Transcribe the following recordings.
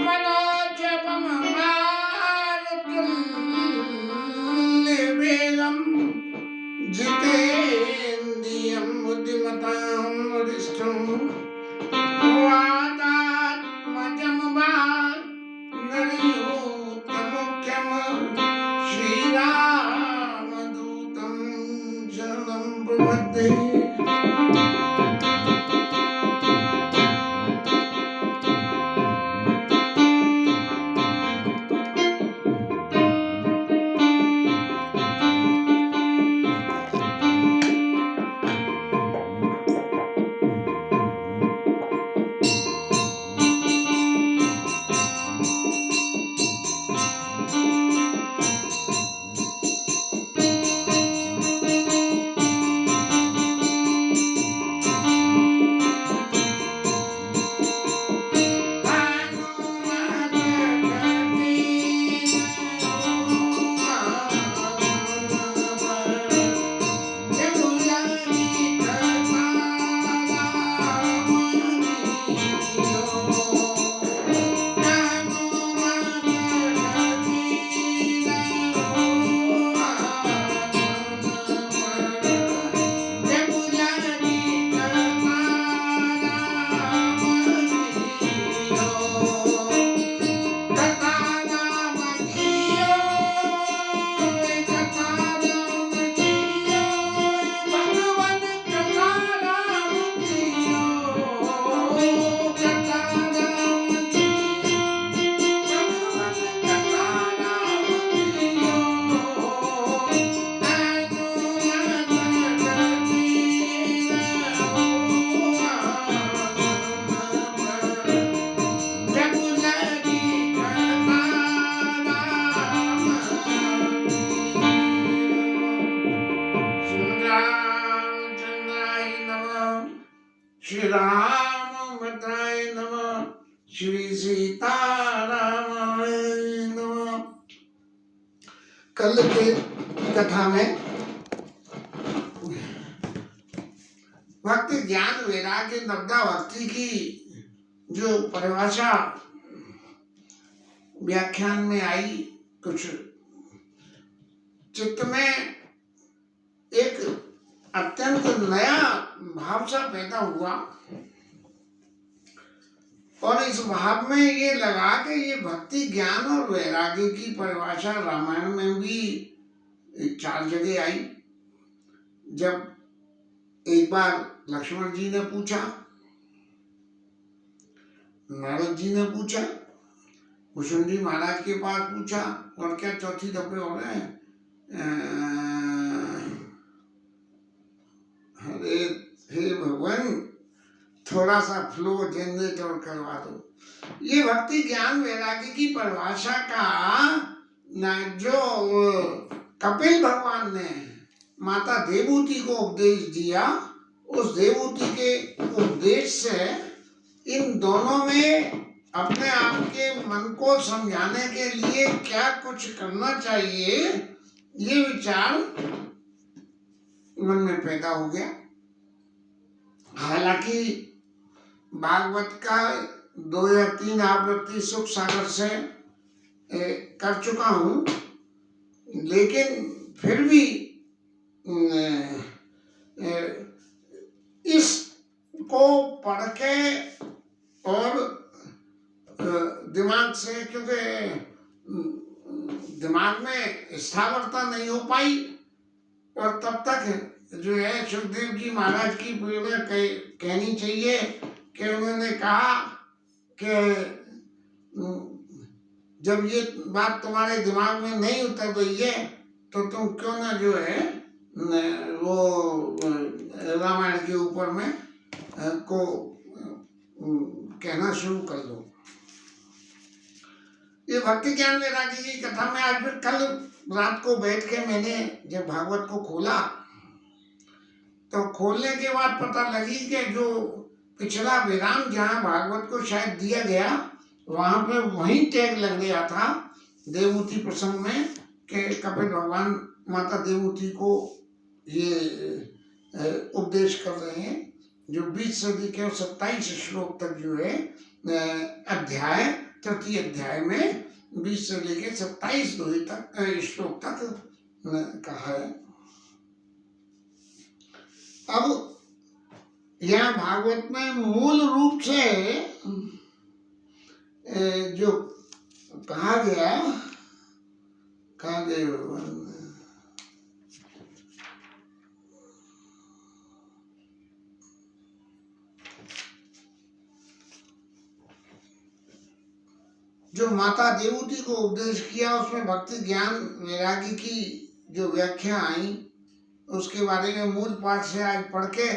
कमलोजपमारुतुल्यवेगं जितेन्द्रियं बुद्धिमतां वरिष्ठं वातात्मजं वानरयूथमुख्यं श्रीरामदूतं शरणं प्रपद्ये। श्री रामभद्राय नमः, श्री सीतारामाय नमः। कल के कथा में भक्ति ज्ञान वैराग्य नवदा भक्ति की जो परिभाषा व्याख्यान में आई, कुछ चित्त में एक अत्यंत नया भाव सा पैदा हुआ और इस भाव में ये लगा कि ये भक्ति ज्ञान और वैराग्य की परिभाषा रामायण में भी 4 जगह आई। जब एक बार लक्ष्मण जी ने पूछा, नारद जी ने पूछा, कुशुंडी महाराज के पास पूछा, और क्या चौथी दफे हो रहे हैं, अरे हे भगवान थोड़ा सा फ्लो जनरेट और करवा दो। ये भक्ति ज्ञान वैराग्य की परिभाषा का जो कपिल भगवान ने माता देवहूति को उपदेश दिया, उस देवहूति के उपदेश से इन दोनों में अपने आप के मन को समझाने के लिए क्या कुछ करना चाहिए, ये विचार मन में पैदा हो गया। हालांकि भागवत का 2 या 3 आवृत्ति सुख सागर से कर चुका हूँ, लेकिन फिर भी इसको पढ़ के और दिमाग से, क्योंकि दिमाग में स्थावरता नहीं हो पाई, और तब तक जो है सुखदेव जी महाराज की प्रेरणा कहनी चाहिए कि उन्होंने कहा कि जब ये बात तुम्हारे दिमाग में नहीं उतर रही है तो तुम क्यों ना जो है वो रामायण के ऊपर में को कहना शुरू कर दो। ये भक्ति ज्ञान वैराग्य की कथा में आज फिर कल रात को बैठ के मैंने जब भागवत को खोला तो खोलने के बाद पता लगी कि जो पिछला विराम जहाँ भागवत को शायद दिया गया वहाँ पे वहीं टैग लग गया था देवहूति प्रसंग में कि कपिल भगवान माता देवहूति को ये उपदेश कर रहे हैं, जो 20 सदी के 27 श्लोक तक जो है अध्याय तृतीय अध्याय में 20 से लेकर 27 श्लोक तक कहा है। अब यहाँ भागवत में मूल रूप से जो कहा गया, कहा गया जो माता देवूति को उपदेश किया, उसमें भक्ति ज्ञान वैरागी की जो व्याख्या आई, उसके बारे में मूल पाठ से आज पढ़ के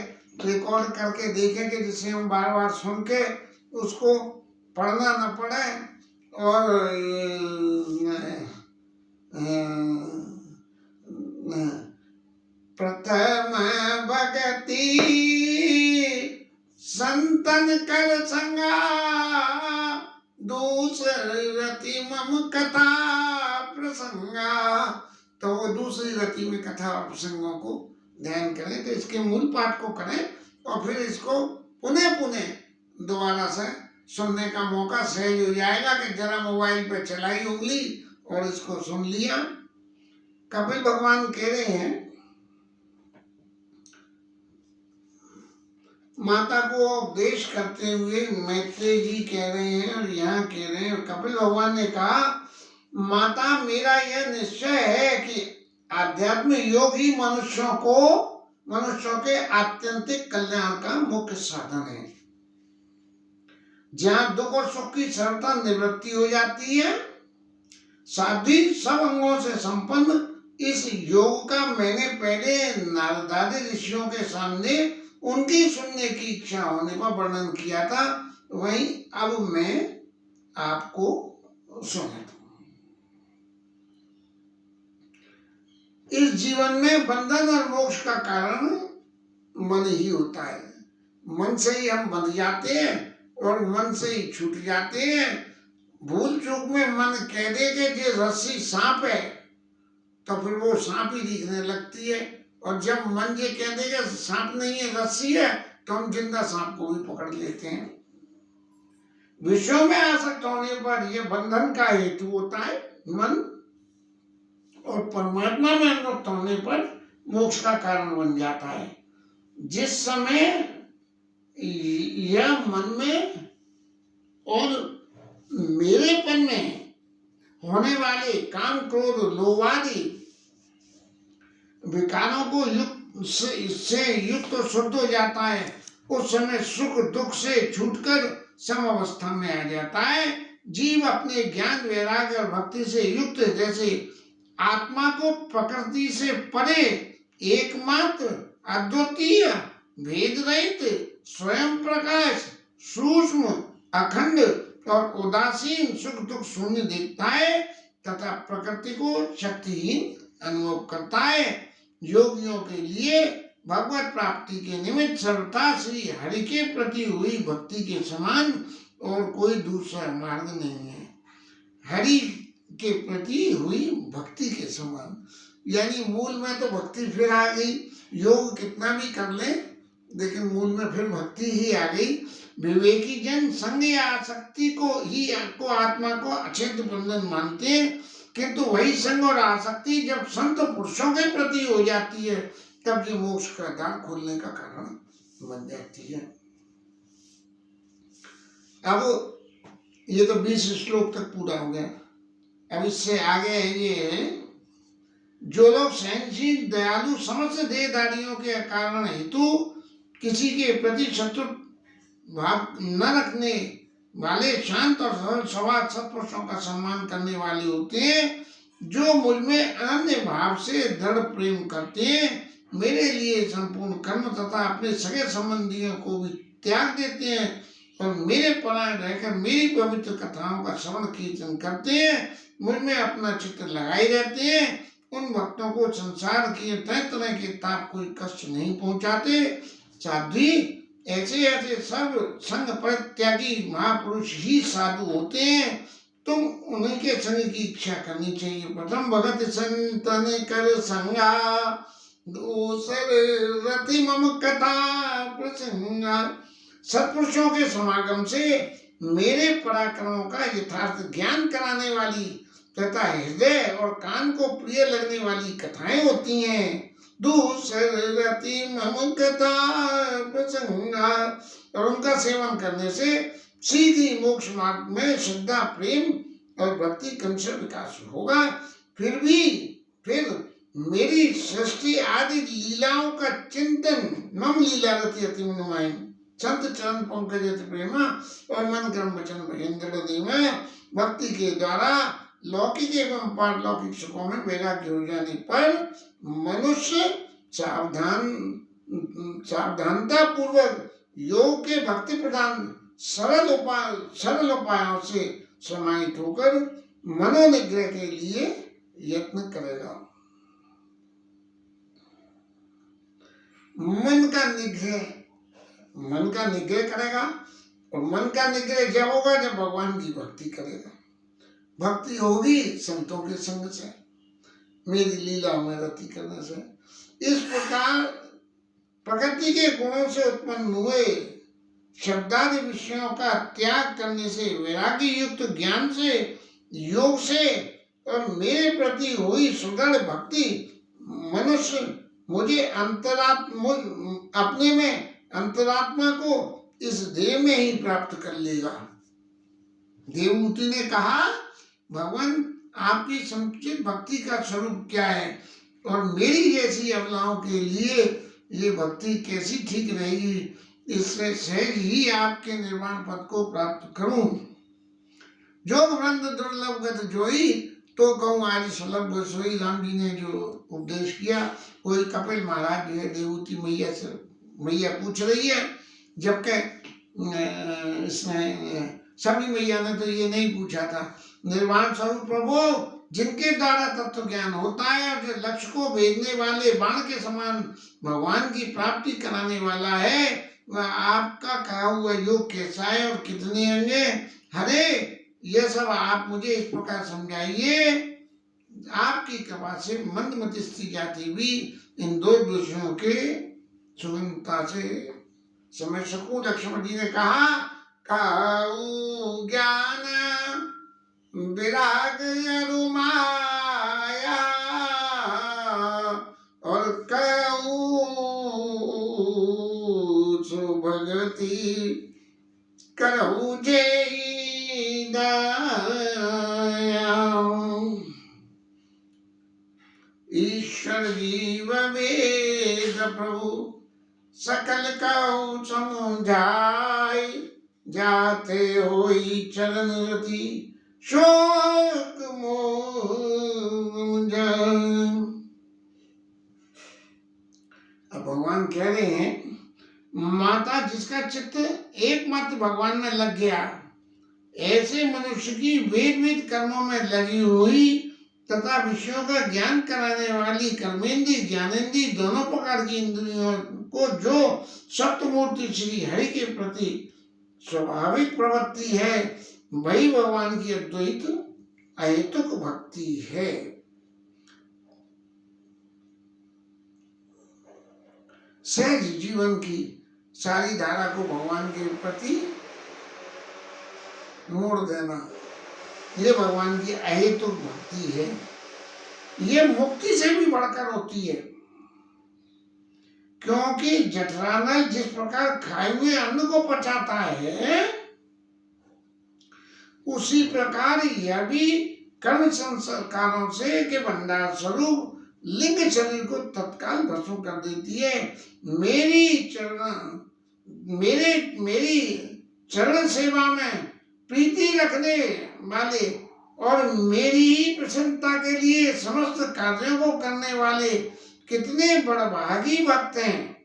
रिकॉर्ड करके देखेंगे, जिससे हम बार बार सुन के उसको पढ़ना न पड़े। और प्रथम भगति संतन कर संगा, दूसरी रति मम कथा प्रसंगा। तो दूसरी रति में कथा और प्रसंगों को ध्यान करें, तो इसके मूल पाठ को करें और फिर इसको पुनः पुनः दोबारा से सुनने का मौका सहज हो जाएगा कि जरा मोबाइल पे चलाई उंगली और इसको सुन लिया। कपिल भगवान कह रहे हैं, माता को उपदेश करते हुए मैत्रेय जी कह रहे हैं और यहाँ कह रहे हैं, कपिल भगवान ने कहा, माता मेरा यह निश्चय है कि आध्यात्म योग ही मनुष्यों के आत्यंतिक कल्याण का मुख्य साधन है। जहाँ दुख और सुख की सरलता निवृत्ति हो जाती है, साध्वी सब अंगों से संपन्न इस योग का मैंने पहले नारदादि ऋषियों के सामने उनकी सुनने की इच्छा होने पर वर्णन किया था, वही अब मैं आपको सुनाता हूं। इस जीवन में बंधन और मोक्ष का कारण मन ही होता है। मन से ही हम बंध जाते हैं और मन से ही छूट जाते हैं। भूल चूक में मन कह दे कि ये रस्सी सांप है, तो फिर वो सांप ही दिखने लगती है, और जब मन ये कह देगा सांप नहीं है रस्सी है, तो हम जिंदा सांप को भी पकड़ लेते हैं। विषयों में आसक्त होने पर यह बंधन का हेतु होता है मन, और परमात्मा में अनुरक्त होने पर मोक्ष का कारण बन जाता है। जिस समय यह मन में और मेरेपन में होने वाले काम क्रोध लोभ आदि विकारों को इससे युक्त और शुद्ध हो जाता है, उस समय सुख दुख से छूटकर सम अवस्था में आ जाता है। जीव अपने ज्ञान वैराग्य और भक्ति से युक्त जैसे आत्मा को प्रकृति से परे एकमात्र अद्वितीय भेद रहित स्वयं प्रकाश सूक्ष्म अखंड और उदासीन सुख दुख शून्य देखता है तथा प्रकृति को शक्तिहीन अनुभव करता है। योगियों के लिए भगवत प्राप्ति के निमित्त सर्वथा श्री हरि के प्रति हुई भक्ति के समान और कोई दूसरा मार्ग नहीं है। हरि के प्रति हुई भक्ति के समान, यानी मूल में तो भक्ति फिर आ गई, योग कितना भी कर ले लेकिन मूल में फिर भक्ति ही आ गई। विवेकी जन संग या आसक्ति को ही आपको आत्मा को अछेद बंधन मानते हैं, किंतु वही संग और आसक्ति जब संत पुरुषों के प्रति हो जाती है तब ये मोक्ष का द्वार खोलने का कारण बन जाती है। अब ये तो 20 श्लोक तक पूरा हो गया। अब इससे आगे ये जो लोग सहनशील दयालु समस्त देहधारियों के कारण हेतु किसी के प्रति शत्रु भाव न रखने वाले शांत और सरल स्वभाव सत्पुरुषों का सम्मान करने वाले होते हैं, जो मुझ में अनन्य भाव से दृढ़ प्रेम करते हैं, मेरे लिए संपूर्ण कर्म तथा अपने सगे संबंधियों को भी त्याग देते हैं और मेरे परायण रहकर मेरी पवित्र कथाओं का श्रवण कीर्तन करते हैं, मुझ में अपना चित्त लगाए रहते हैं, उन भक्तों को संसार के तरह तरह के ताप कोई कष्ट नहीं पहुंचाते। साध्वी ऐसे ऐसे सर्व संग परित्यागी महापुरुष ही साधु होते हैं, तुम उन्हीं के संग की इच्छा करनी चाहिए। प्रथम भगत संतन कर संगा, दूसर रति मम कथा प्रसंगा। सत्पुरुषों के समागम से मेरे पराक्रमों का यथार्थ ज्ञान कराने वाली तथा हृदय और कान को प्रिय लगने वाली कथाएं होती हैं। दूसरती मम कथा प्रसंगा, और उनका सेवन करने से सीधी मोक्ष मार्ग में श्रद्धा, प्रेम और भक्ति क्रमशः विकास होगा। फिर मेरी सृष्टि आदि लीलाओं का चिंतन, मम लीला रति अति मनोमय, संत चरण पंकज प्रेमा और मन कर्म वचन भजन दृढ़ में भक्ति के द्वारा लौकिक एवं पारलौकिक सुखों में वैराग्य हो जाने पर मनुष्य सावधानता पूर्वक योग के भक्ति प्रदान सरल उपायों से समाहित होकर मनोनिग्रह के लिए यत्न करेगा। मन का निग्रह करेगा, और मन का निग्रह जब होगा जब भगवान की भक्ति करेगा। भक्ति होगी संतों के संग से, मेरी लीला में रति करने से। इस प्रकार प्रकृति के गुणों से उत्पन्न हुए शब्दादि विषयों का त्याग करने से, वैराग्य युक्त ज्ञान से, योग से और मेरे प्रति हुई सुदृढ़ भक्ति मनुष्य मुझे अपने में अंतरात्मा को इस देह में ही प्राप्त कर लेगा। देवहूति ने कहा, भगवान आपकी समुचित भक्ति का स्वरूप क्या है, और मेरी जैसी अबलाओं के लिए ये भक्ति कैसी ठीक रहेगी, इससे सहज ही आपके निर्वाण पद को प्राप्त करूं। जोग वृंद दुर्लभ गत जोई, तो कहूँ आज सुलभ सोई। राम जी ने जो उपदेश किया, कोई कपिल महाराज जो है देवहूति मैया से मैया पूछ रही है, जबकि इसमें सभी मैया ने तो ये नहीं पूछा था। निर्वाण स्वरूप प्रभु, जिनके द्वारा तत्व ज्ञान होता है और जो लक्ष्य को भेदने वाले बाण के समान भगवान की प्राप्ति कराने वाला है, वह आपका कहा हुआ योग कैसा है और कितने होंगे? हरे, यह सब आप मुझे इस प्रकार समझाइए। आपकी कृपा से मंदमती स्त्री जाति भी इन दो विषयों के सुगमता से समझ सकूं। लक्ष्मण जी ने कहा, काऊ ज्ञान विराग अरुमाया, और काऊ सुभगति करहु जेई दया। ईश्वर जीव वेद प्रभु सकल कहु समझाय, जाते होई चरण रति शोक मोह। अब भगवान कह रहे हैं, माता जिसका चित्त एकमात्र भगवान में लग गया, ऐसे मनुष्य की वेद कर्मों में लगी हुई तथा विषयों का ज्ञान कराने वाली कर्मेंद्री ज्ञानेंद्री दोनों प्रकार की इंद्रियों को जो सप्तमूर्ति श्री हरि के प्रति स्वाभाविक प्रवृत्ति है, वही भगवान की अद्वैत अहेतुक भक्ति है। सहज जीवन की सारी धारा को भगवान के प्रति मोड़ देना, ये भगवान की अहेतुक भक्ति है। ये मुक्ति से भी बढ़कर होती है, क्योंकि जठरानल जिस प्रकार खाए हुए अन्न को पचाता है, उसी प्रकार यह भी कर्म संस्कारों से के भंडार स्वरूप लिंग शरीर को तत्काल भस्म कर देती है। मेरी चरण सेवा में प्रीति रखने वाले और मेरी ही प्रसन्नता के लिए समस्त कार्यों को करने वाले कितने बड़भागी भक्त हैं,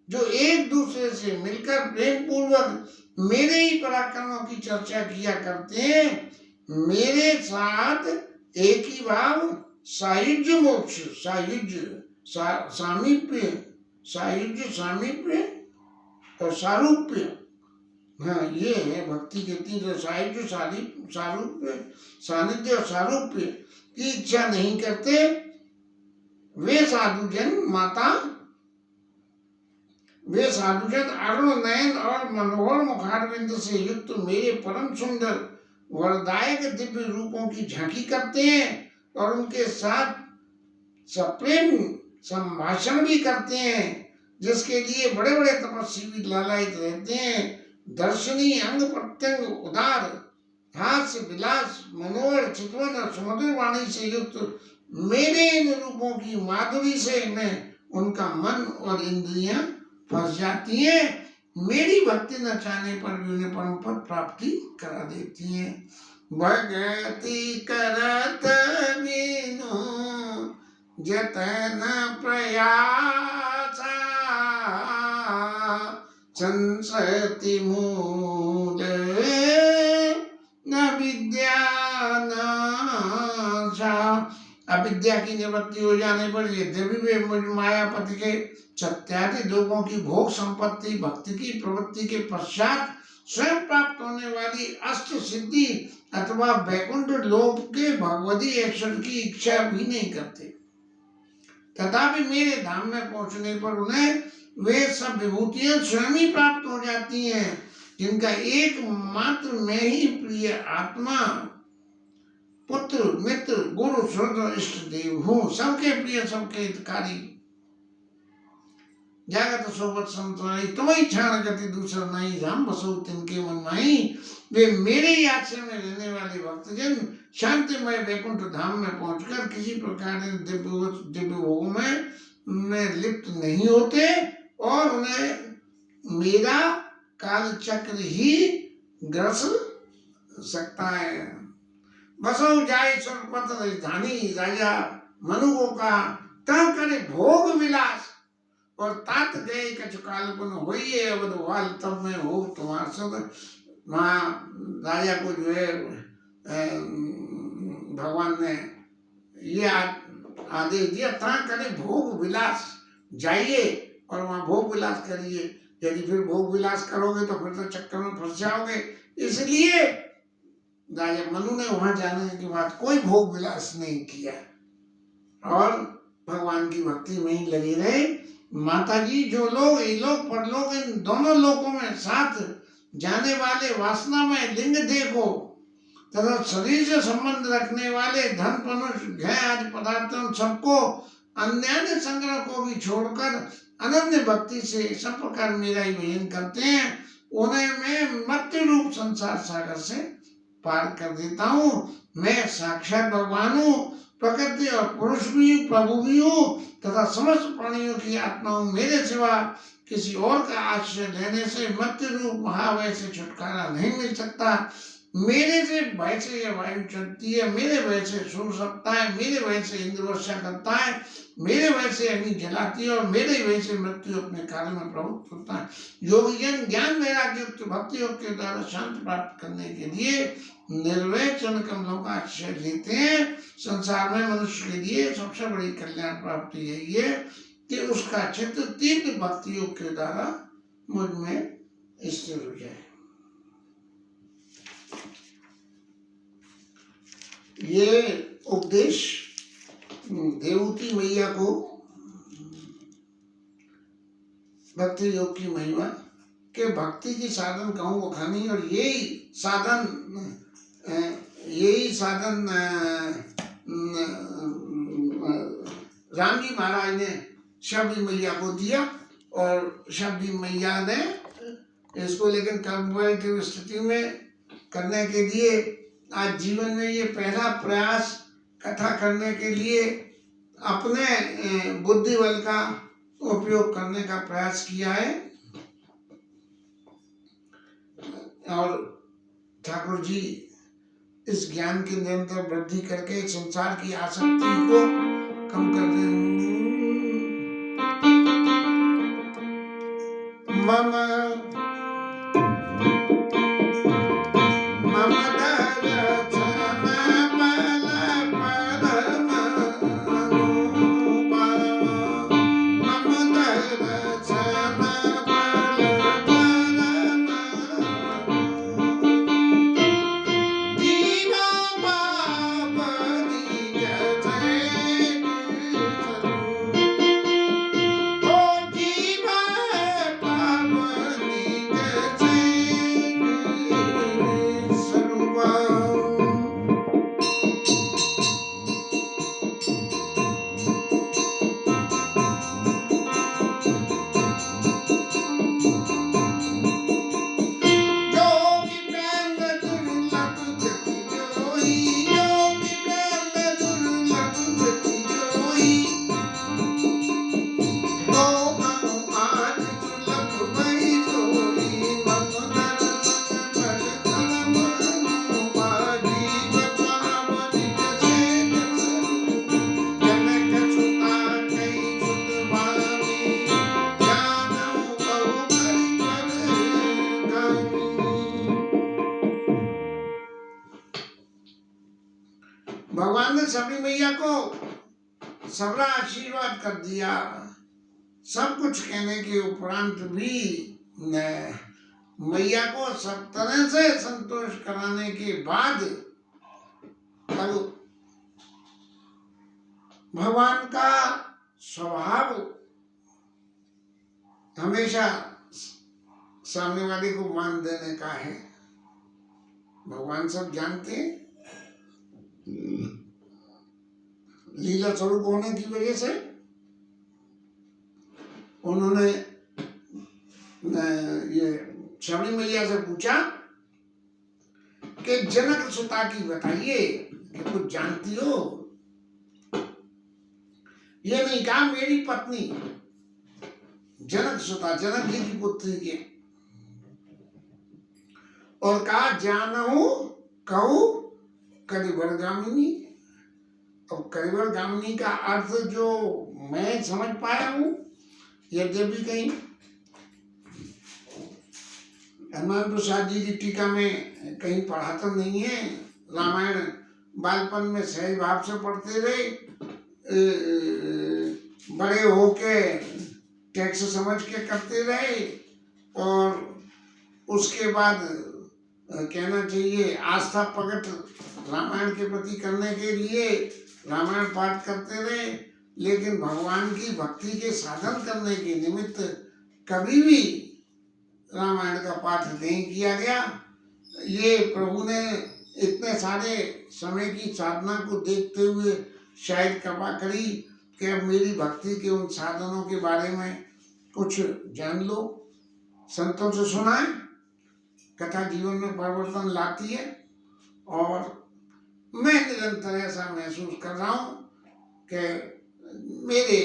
जो एक दूसरे से मिलकर प्रेम पूर्वक मेरे ही पराक्रमों की चर्चा किया करते हैं। मेरे साथ एक ही भाव सायुज्य मोक्ष, सामीप्य और सारूप्य, हाँ ये है भक्ति के तीन। सायुज्य, सारूप्य, सानिध्य और सारूप्य की इच्छा नहीं करते वे साधु जन माता वे साधुजन अरुण नयन और मनोहर मुखारविंद से युक्त मेरे परम सुंदर वरदायक दिव्य रूपों की झांकी करते हैं और उनके साथ सप्रेम संभाषण भी करते हैं, जिसके लिए बड़े बड़े तपस्वी भी लालायित रहते हैं। दर्शनीय अंग प्रत्यंग उदार हास्य विलास मनोहर चितवन और सुमधुर वाणी से युक्त मेरे इन रूपों की माधुरी से मैं उनका मन और इंद्रियां फंस जाती हैं। मेरी भक्ति न चाहने पर भी उन्हें परम पद प्राप्ति करा देती हैं। भगति करत बिनु जतन प्रयासा संसति मूल न विद्या नाशा। अविद्या की निवृत्ति हो जाने पर यद्यपि वे मायापति के सत्यादि लोगों की भोग संपत्ति भक्ति की प्रवृत्ति के पश्चात स्वयं प्राप्त होने वाली अष्ट सिद्धि अथवा वैकुंठ लोक के भगवती ऐश्वर्य की इच्छा भी नहीं करते, तथापि मेरे धाम में पहुंचने पर उन्हें वे सब विभूतियां स्वयं ही प्राप्त हो जाती हैं, जिनका एकमात्र मैं ही प्रिय आत्मा पुत्र मित्र गुरु स्वर्ग इष्ट देव हूँ। सबके प्रिय सबके हितकारी जागत सोबत संतराई तुम्हें क्षण गति दूसरा नहीं राम बसो तिनके मन माई। वे मेरे ही आश्रय में रहने वाले भक्तजन शांतिमय वैकुंठ धाम में पहुंचकर किसी प्रकार दिव्य भोगों में लिप्त नहीं होते और उन्हें मेरा काल चक्र ही ग्रस सकता है। बसो जाए स्वर्गपत राजधानी राजा मनुगो का तब करे भोग विलास और तात गए कचुकाल पुन होइए अवधवाल तब मैं हो तुम्हारा सद। वहाँ राजा को जो है भगवान ने ये आदेश दिया ता करे भोग विलास जाइए और वहाँ भोग विलास करिए। यदि फिर भोग विलास करोगे तो फिर तो चक्कर में फंस जाओगे। इसलिए राजा मनु ने वहां जाने के बाद कोई भोग विलास नहीं किया और भगवान की भक्ति में ही लगे रहे। माता जी जो लोग इलोक परलोक इन दोनों लोकों में साथ जाने वाले वासना में लिंग देखो तथा शरीर से संबंध रखने वाले धन पनुष घय आदि पदार्थों सबको अन्य संग्रह को भी छोड़कर अनन्य भक्ति से सब प्रकार मेरा ही भजन करते हैं, उन्हें मैं मृत्यु रूप संसार सागर से पार कर देता हूँ। मैं साक्षात भगवान हूँ, प्रकृति और पुरुष भी प्रभु भी हूँ तथा समस्त प्राणियों की आत्मा हूँ। मेरे सिवा किसी और का आश्रय लेने से मृत्यु रूप महाभय से छुटकारा नहीं मिल सकता। मेरे से भय से यह वायु चलती है, मेरे भय से सूर्य सकता है, मेरे भय से इंद्र वर्षा करता है, मेरे भय से अग्नि जलाती है और मेरे भय से मृत्यु अपने कार्य में प्रवृत्त होता है। योगीजन ज्ञान वैराग्य युक्त भक्ति योग के द्वारा शांति प्राप्त करने के लिए निर्वय चरण कमलों का आश्रय लेते हैं। संसार में मनुष्य के लिए सबसे बड़ी कल्याण प्राप्ति यही है कि उसका चित्त तीव्र भक्ति योग के द्वारा मुझ में स्थिर हो जाए। ये उपदेश देवती मैया को भक्ति योग की महिमा के भक्ति की साधन कहूँ बखानी और यही साधन राम जी महाराज ने शबरी मैया को दिया और शबरी मैया ने इसको लेकिन कंपैरेटिव स्थिति में करने के लिए आज जीवन में ये पहला प्रयास कथा करने के लिए अपने बुद्धि बल का उपयोग करने का प्रयास किया है और ठाकुर जी इस ज्ञान की निरंतर वृद्धि करके संसार की आसक्ति को कम कर दें। भगवान ने सबरी मैया को सबरा आशीर्वाद कर दिया। सब कुछ कहने के उपरांत भी मैया को सब तरह से संतोष कराने के बाद अब भगवान का स्वभाव हमेशा सामने वाले को मान देने का है। भगवान सब जानते हैं, लीला स्वरूप होने की वजह से उन्होंने ये सबरी मैया से पूछा कि जनक सुता की बताइए कि कुछ जानती हो। ये नहीं कहा मेरी पत्नी, जनक सुता जनक जी की पुत्री के, और कहा जानहु कहू करिवर गामिनी। अब करिवर गामिनी का अर्थ जो मैं समझ पाया हूं, यद्यपि कहीं हनुमान प्रसाद जी की टीका में कहीं पढ़ा तो नहीं है। रामायण बालपन में सही भाव से पढ़ते रहे, बड़े होके टैक्स समझ के करते रहे, और उसके बाद कहना चाहिए आस्था प्रकट रामायण के प्रति करने के लिए रामायण पाठ करते रहे, लेकिन भगवान की भक्ति के साधन करने के निमित्त कभी भी रामायण का पाठ नहीं किया गया। ये प्रभु ने इतने सारे समय की साधना को देखते हुए शायद कृपा करी कि अब मेरी भक्ति के उन साधनों के बारे में कुछ जान लो। संतों से सुनाए, कथा जीवन में परिवर्तन लाती है, और मैं निरंतर ऐसा महसूस कर रहा हूँ कि मेरे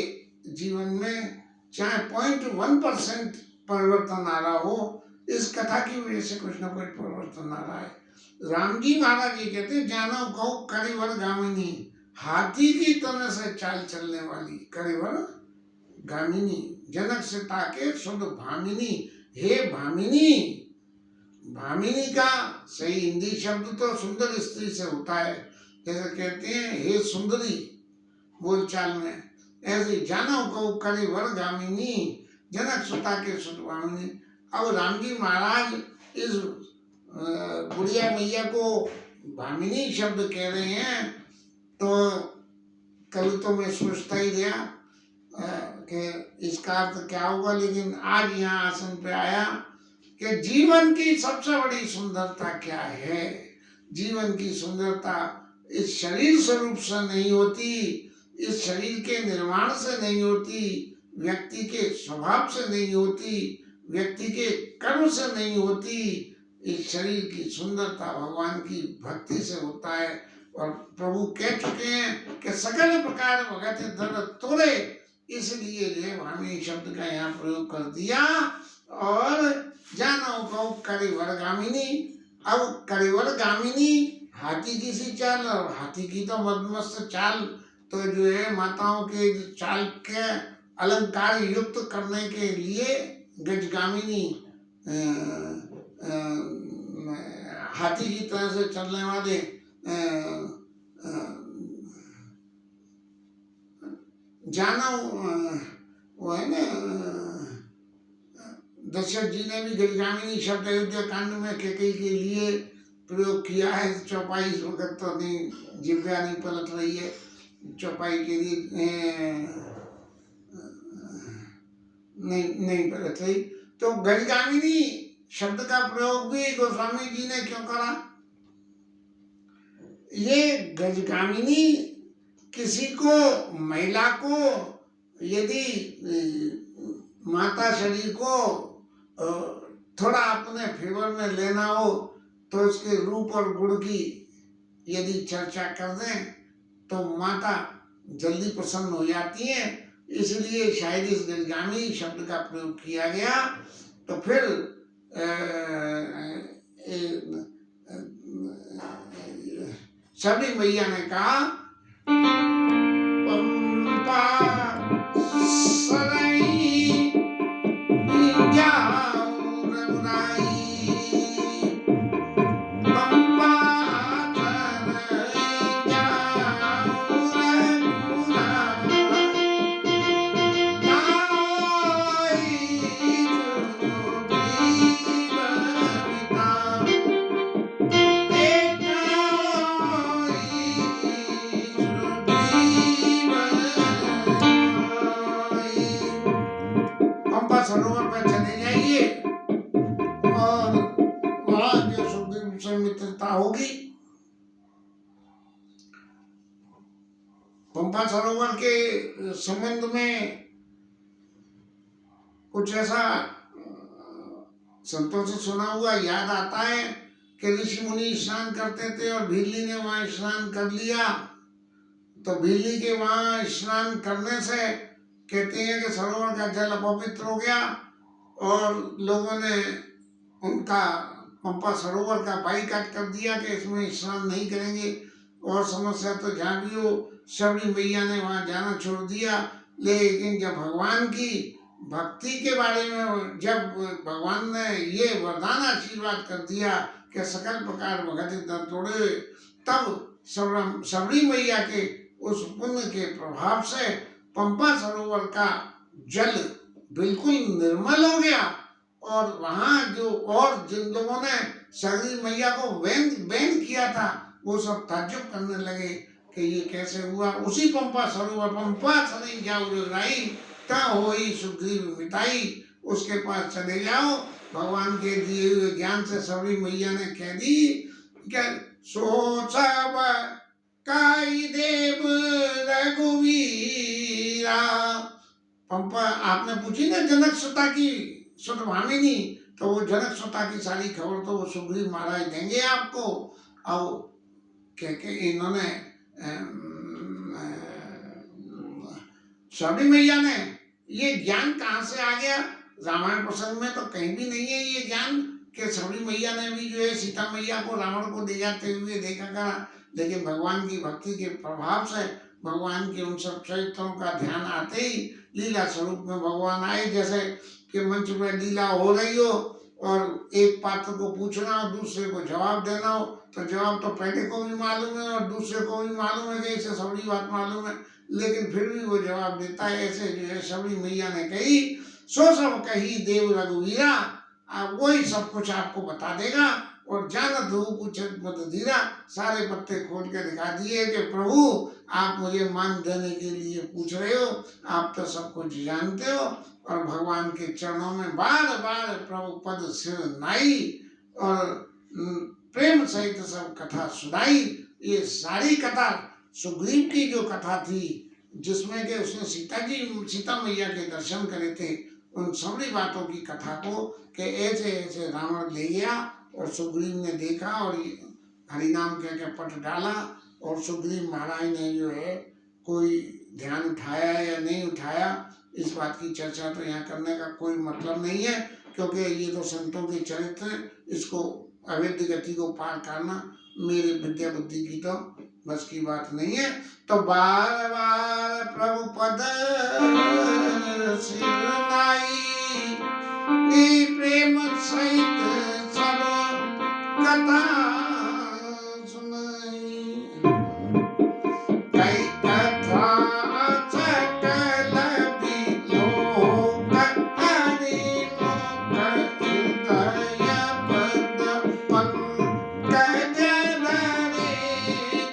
जीवन में चाहे 0.1% परिवर्तन आ रहा हो, इस कथा की वजह से कुछ ना कुछ परिवर्तन आ रहा है। राम जी महाराज जी कहते जानो कहो करिवर गामिनी, हाथी की तरह से चाल चलने वाली करिवर गामिनी, जनक से ताके शुद्ध भामिनी। हे भामिनी, भामिनी का सही हिंदी शब्द तो सुंदर स्त्री से होता है, जैसे कहते हैं हे सुंदरी बोलचाल में, ऐसे जानो कहो करिवर गामिनी, जनक सुता के शुद्ध भामिनी। अब राम जी महाराज इस बुढ़िया मैया को भामिनी शब्द कह रहे हैं, तो कल तो मैं सोचता ही गया कि इसका अर्थ क्या होगा, लेकिन आज यहाँ आसन पे आया कि जीवन की सबसे बड़ी सुंदरता क्या है। जीवन की सुंदरता इस शरीर स्वरूप से नहीं होती, इस शरीर के निर्माण से नहीं होती, व्यक्ति के स्वभाव से नहीं होती, व्यक्ति के कर्म से नहीं होती। इस शरीर की सुंदरता भगवान की भक्ति से होता है। और प्रभु कह चुके हैं कि सकल प्रकार भगत धन तोड़े, इसलिए ये भामिनी शब्द का यहाँ प्रयोग कर दिया। और जानो कहो करिवर गामिनी। अब करिवर गामिनी हाथी की सी चाल, और हाथी की तो मदमस्त चाल तो जो है माताओं के चाल के अलंकार युक्त करने के लिए गजगामिनी, हाथी की तरह से चलने वाले जानो वो है ना, दशरथ जी ने भी गजगामिनी शब्द अयोध्या कांड में कैकेयी के लिए प्रयोग किया है। चौपाई इस वक्त तो नहीं, जिह्वा नहीं पलट रही है, चौपाई के लिए नहीं पलट रही। तो गजगामिनी शब्द का प्रयोग भी गोस्वामी जी ने क्यों करा? ये गजगामिनी किसी को, महिला को यदि माता शरीर को थोड़ा अपने फेवर में लेना हो, तो उसके रूप और गुण की यदि चर्चा कर दें तो माता जल्दी प्रसन्न हो जाती है। इसलिए शायद इस गजगामिनी शब्द का प्रयोग किया गया। तो फिर सबरी मैया ने कहा पंपा सराई जाओ रघुराई, पंपा सराई जाओ जो सुग्रीव से मित्रता होगी। पंपा सरोवर के संबंध में कुछ ऐसा संतों से सुना हुआ याद आता है कि ऋषि मुनि स्नान करते थे और भीली ने वहां स्नान कर लिया। तो भीली के वहां स्नान करने से कहते हैं कि सरोवर का जल अपवित्र हो गया और लोगों ने उनका पंपा सरोवर का बाइकाट कर दिया कि इसमें स्नान नहीं करेंगे। और समस्या तो जहाँ भी हो, शबरी मैया ने वहाँ जाना छोड़ दिया। लेकिन जब भगवान की भक्ति के बारे में जब भगवान ने ये वरदान आशीर्वाद कर दिया कि सकल प्रकार भगति न तोड़े, तब शबरी मैया के उस पुण्य के प्रभाव से पंपा सरोवर का जल बिल्कुल निर्मल हो गया। और वहाँ जो और जिन लोगों ने शबरी मैया को बैन किया था वो सब ताज्जुब करने लगे कि ये कैसे हुआ। उसी पंपा सरोवर पंपा सनी जाओ राई ता होई सुग्रीव मिताई, उसके पास चले जाओ। भगवान के दिए हुए ज्ञान से शबरी मैया ने कह दी क्या सो सब काई देव रघुवीरा। पंपा आपने पूछी ना जनक सुता की सुतभामिनी, तो वो जनक सुता की सारी खबर तो वो सुग्रीव महाराज देंगे आपको। और कह के इन्होंने शबरी मैया ने ये ज्ञान कहाँ से आ गया? रामायण प्रसंग में तो कहीं भी नहीं है ये ज्ञान कि शबरी मैया ने भी जो है सीता मैया को रावण को ले जाते हुए देखा करा। लेकिन भगवान की भक्ति के प्रभाव से भगवान के उन सब चरित्रों का ध्यान आते ही लीला स्वरूप में भगवान आए। जैसे कि मंच में लीला हो रही हो और एक पात्र को पूछना और दूसरे को जवाब देना हो, तो जवाब तो पहले को भी मालूम है और दूसरे को भी मालूम है कि इसे सबरी बात मालूम है, लेकिन फिर भी वो जवाब देता है। ऐसे जो है शबरी मैया ने कही सो सब कही देव रघुवीरा, वही सब कुछ आपको बता देगा। और जानत हो कुछ मत धीरा, सारे पत्ते खोल के दिखा दिए कि प्रभु आप मुझे मान देने के लिए पूछ रहे हो, आप तो सब कुछ जानते हो। और भगवान के चरणों में बार बार प्रभु पद सिर नाई और प्रेम सहित सब कथा सुनाई। ये सारी कथा सुग्रीव की जो कथा थी जिसमें कि उसने सीता मैया के दर्शन करे थे, उन सभी बातों की कथा को कि ऐसे ऐसे रावण ले गया और सुग्रीव ने देखा और हरिनाम कह के पट डाला। और सुग्रीव महाराज ने जो है कोई ध्यान उठाया या नहीं उठाया, इस बात की चर्चा तो यहाँ करने का कोई मतलब नहीं है, क्योंकि ये तो संतों के चरित्र हैं। इसको अवैध गति को पार करना मेरी विद्या बुद्धि की तो बस की बात नहीं है। तो बार बार प्रभु पद सिरनाई, प्रेम सहित सब कथा सुनाई। कई कथा सकल विलोक हरि मुख हृदय पद पंकज धरे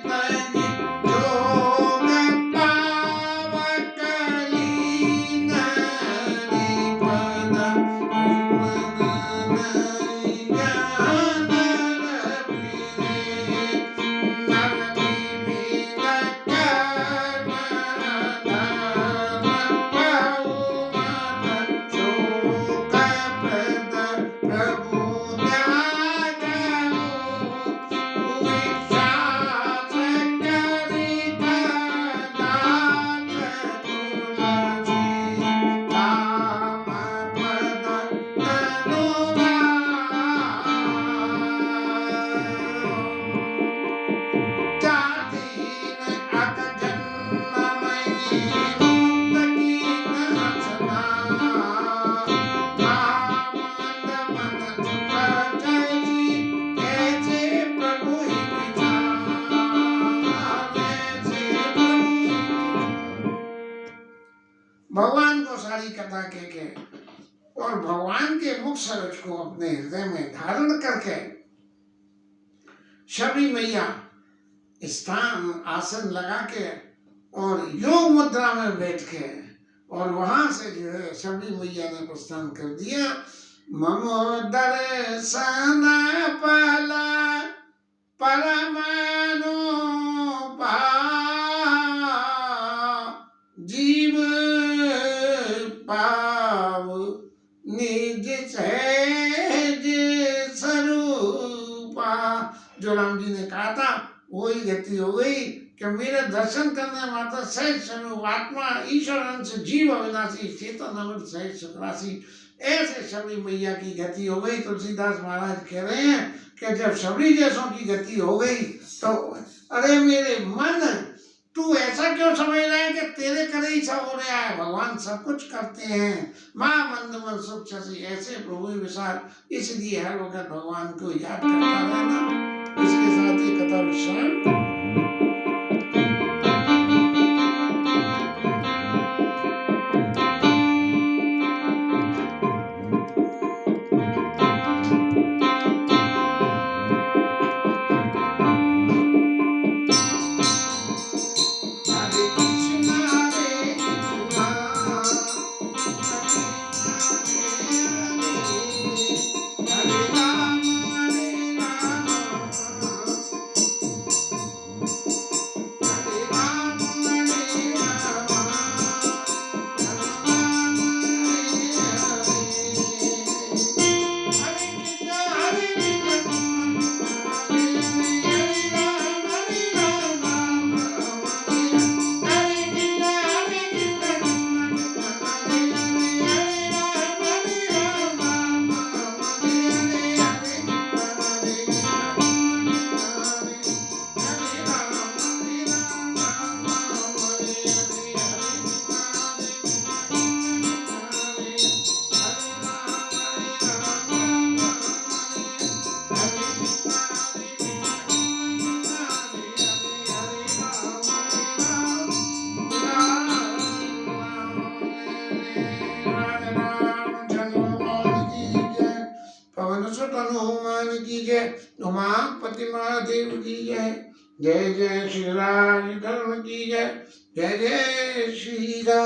तनि जोग पावक लीन हरि भगवान को सारी कथा कह के और भगवान के मुख सरोज को अपने हृदय में धारण करके शबरी मैया स्थान आसन लगा के और योग मुद्रा में बैठ के और वहां से जो है शबरी मैया ने प्रस्थान कर दिया। मम दर्शन पाला परमानु पा जीव पाव निज सहज स्वरूपा। जो राम जी ने कहा था वही गति हो गई कि मेरे दर्शन करने मात्र सहज स्वरूप आत्मा ईश्वर अंश जीव अविनाशी चेतन अमृत सहज सुखराशि ऐसे शबरी मैया की गति हो गई। तुलसीदास महाराज कह रहे हैं कि जब शबरी जैसों की गति हो गई तो अरे मेरे मन तू ऐसा क्यों समझ रहा है कि तेरे करे ही सब हो रहा है, भगवान सब कुछ करते हैं। माँ मंद मन सुख शशि ऐसे प्रभु विशाल, इसलिए हर वक्त भगवान को याद करता रहना। इसके साथ ही कथा विश्राम। हनुमान की जय, उमापति महादेव की जय। जय जय श्री राम धर्म की जय, जय जय श्री राम।